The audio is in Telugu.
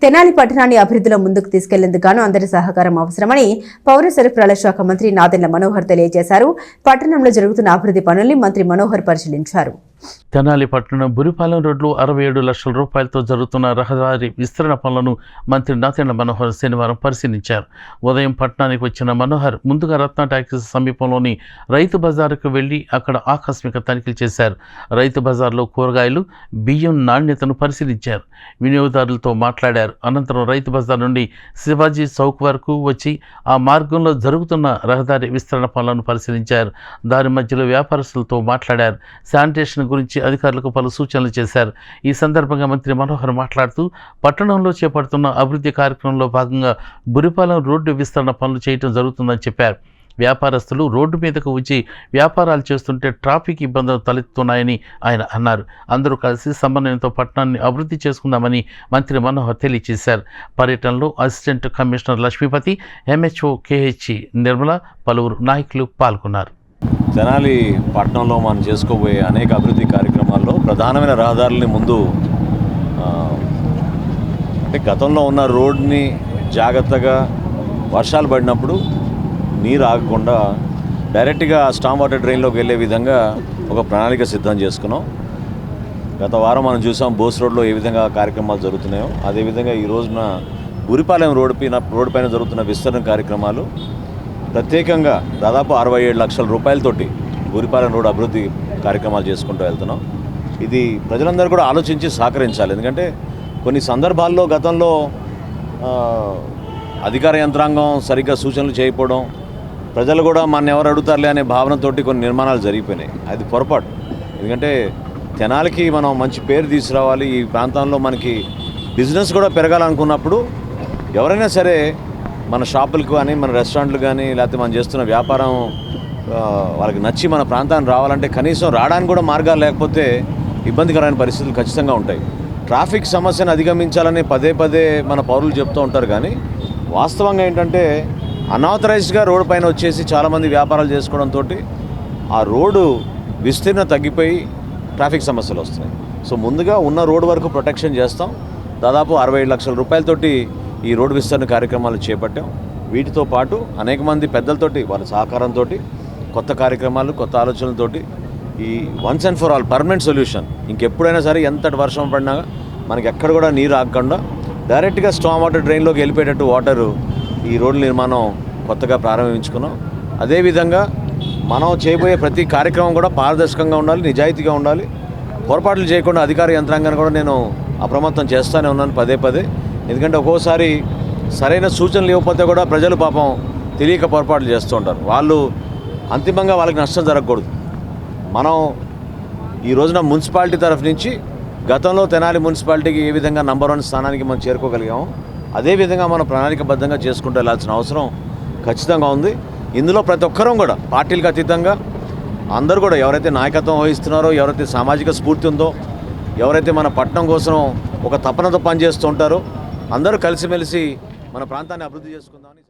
తెనాలి పట్టణాన్ని అభివృద్ధిలో ముందుకు తీసుకెళ్లేందుకు గాను అందరి సహకారం అవసరమని పౌర సరఫరాల శాఖ మంత్రి నాదెండ్ల మనోహర్ తెలియజేశారు. పట్టణంలో జరుగుతున్న అభివృద్ధి పనుల్ని మంత్రి మనోహర్ పరిశీలించారు. తెనాలి పట్టణం బురిపాలెం రోడ్లో 67 లక్షల రూపాయలతో జరుగుతున్న రహదారి విస్తరణ పనులను మంత్రి నాదెండ్ల మనోహర్ శనివారం పరిశీలించారు. ఉదయం పట్టణానికి వచ్చిన మనోహర్ ముందుగా రత్న టాకీస్ సమీపంలోని రైతు బజారుకు వెళ్లి అక్కడ ఆకస్మిక తనిఖీలు చేశారు. రైతు బజార్లో కూరగాయలు, బియ్యం నాణ్యతను పరిశీలించారు. వినియోగదారులతో మాట్లాడారు. అనంతరం రైతు బజార్ నుండి శివాజీ చౌక్ వరకు వచ్చి ఆ మార్గంలో జరుగుతున్న రహదారి విస్తరణ పనులను పరిశీలించారు. దారి మధ్యలో వ్యాపారస్తులతో మాట్లాడారు. శానిటేషన్ గురించి అధికారులకు పలు సూచనలు చేశారు. ఈ సందర్భంగా మంత్రి మనోహర్ మాట్లాడుతూ పట్టణంలో చేపడుతున్న అభివృద్ధి కార్యక్రమంలో భాగంగా బురిపాలెం రోడ్డు విస్తరణ పనులు చేయడం జరుగుతుందని చెప్పారు. వ్యాపారస్తులు రోడ్డు మీదకు వచ్చి వ్యాపారాలు చేస్తుంటే ట్రాఫిక్ ఇబ్బందులు తలెత్తున్నాయని ఆయన అన్నారు. అందరూ కలిసి సమన్వయంతో పట్టణాన్ని అభివృద్ధి చేసుకుందామని మంత్రి మనోహర్ తెలియజేశారు. పర్యటనలో assistant commissioner Lakshmipathi, MHO KH Nirmala, పలువురు నాయకులు పాల్గొన్నారు. తెనాలి పట్టణంలో మనం చేసుకోబోయే అనేక అభివృద్ధి కార్యక్రమాల్లో ప్రధానమైన రహదారులని ముందు అంటే గతంలో ఉన్న రోడ్ని జాగ్రత్తగా వర్షాలు పడినప్పుడు నీరు ఆగకుండా డైరెక్ట్గా స్టామ్ వాటర్ డ్రైన్లోకి వెళ్ళే విధంగా ఒక ప్రణాళిక సిద్ధం చేసుకున్నాం. గత వారం మనం చూసాం బోస్ రోడ్లో ఏ విధంగా కార్యక్రమాలు జరుగుతున్నాయో అదేవిధంగా ఈ రోజున బురిపాలెం రోడ్డు పైన జరుగుతున్న విస్తరణ కార్యక్రమాలు ప్రత్యేకంగా దాదాపు 67 లక్షల రూపాయలతోటి బురిపాలెం రోడ్డు అభివృద్ధి కార్యక్రమాలు చేసుకుంటూ వెళ్తున్నాం. ఇది ప్రజలందరూ కూడా ఆలోచించి సహకరించాలి. ఎందుకంటే కొన్ని సందర్భాల్లో గతంలో అధికార యంత్రాంగం సరిగ్గా సూచనలు చేయకపోవడం, ప్రజలు కూడా మన ఎవరు అడుగుతారులే అనే భావనతోటి కొన్ని నిర్మాణాలు జరిగిపోయినాయి. అది పొరపాటు. ఎందుకంటే తెనాలికి మనం మంచి పేరు తీసుకురావాలి, ఈ ప్రాంతంలో మనకి బిజినెస్ కూడా పెరగాలనుకున్నప్పుడు ఎవరైనా సరే మన షాపులకు కానీ మన రెస్టారెంట్లు కానీ లేకపోతే మనం చేస్తున్న వ్యాపారం వాళ్ళకి నచ్చి మన ప్రాంతానికి రావాలంటే కనీసం రావడానికి కూడా మార్గాలు లేకపోతే ఇబ్బందికరమైన పరిస్థితులు ఖచ్చితంగా ఉంటాయి. ట్రాఫిక్ సమస్యను అధిగమించాలని పదే పదే మన పౌరులు చెప్తూ ఉంటారు. కానీ వాస్తవంగా ఏంటంటే అన్ఆథరైజ్డ్గా రోడ్డు పైన వచ్చేసి చాలామంది వ్యాపారాలు చేసుకోవడంతో ఆ రోడ్డు విస్తీర్ణ తగ్గిపోయి ట్రాఫిక్ సమస్యలు వస్తున్నాయి. సో ముందుగా ఉన్న రోడ్డు వరకు ప్రొటెక్షన్ చేస్తాం. దాదాపు 67 లక్షల రూపాయలతోటి ఈ రోడ్డు విస్తరణ కార్యక్రమాలు చేపట్టాం. వీటితో పాటు అనేక మంది పెద్దలతోటి వాళ్ళ సహకారంతో కొత్త కార్యక్రమాలు, కొత్త ఆలోచనలతోటి ఈ once and for all permanent solution ఇంకెప్పుడైనా సరే ఎంతటి వర్షం పడినా మనకి ఎక్కడ కూడా నీరు ఆగకుండా డైరెక్ట్గా స్టామ్ వాటర్ డ్రైన్లోకి వెళ్ళిపోయేటట్టు వాటరు ఈ రోడ్ల నిర్మాణం కొత్తగా ప్రారంభించుకున్నాం. అదేవిధంగా మనం చేయబోయే ప్రతి కార్యక్రమం కూడా పారదర్శకంగా ఉండాలి, నిజాయితీగా ఉండాలి. పొరపాట్లు చేయకుండా అధికార యంత్రాంగాన్ని కూడా నేను అప్రమత్తం చేస్తూనే ఉన్నాను పదే పదే. ఎందుకంటే ఒక్కోసారి సరైన సూచనలు ఇవ్వకపోతే కూడా ప్రజలు పాపం తెలియక పొరపాట్లు చేస్తూ ఉంటారు. వాళ్ళు అంతిమంగా వాళ్ళకి నష్టం జరగకూడదు. మనం ఈ రోజున మున్సిపాలిటీ తరఫు నుంచి గతంలో తెనాలి మున్సిపాలిటీకి ఏ విధంగా నంబర్ 1 స్థానానికి మనం చేరుకోగలిగాము అదేవిధంగా మనం ప్రణాళికబద్ధంగా చేసుకుంటూ వెళ్ళాల్సిన అవసరం ఖచ్చితంగా ఉంది. ఇందులో ప్రతి ఒక్కరూ కూడా పార్టీలకు అతీతంగా అందరూ కూడా ఎవరైతే నాయకత్వం వహిస్తున్నారో, ఎవరైతే సామాజిక స్ఫూర్తి ఉందో, ఎవరైతే మన పట్టణం కోసం ఒక తపనతో పనిచేస్తూ ఉంటారో అందరూ కలిసిమెలిసి మన ప్రాంతాన్ని అభివృద్ధి చేసుకుందామని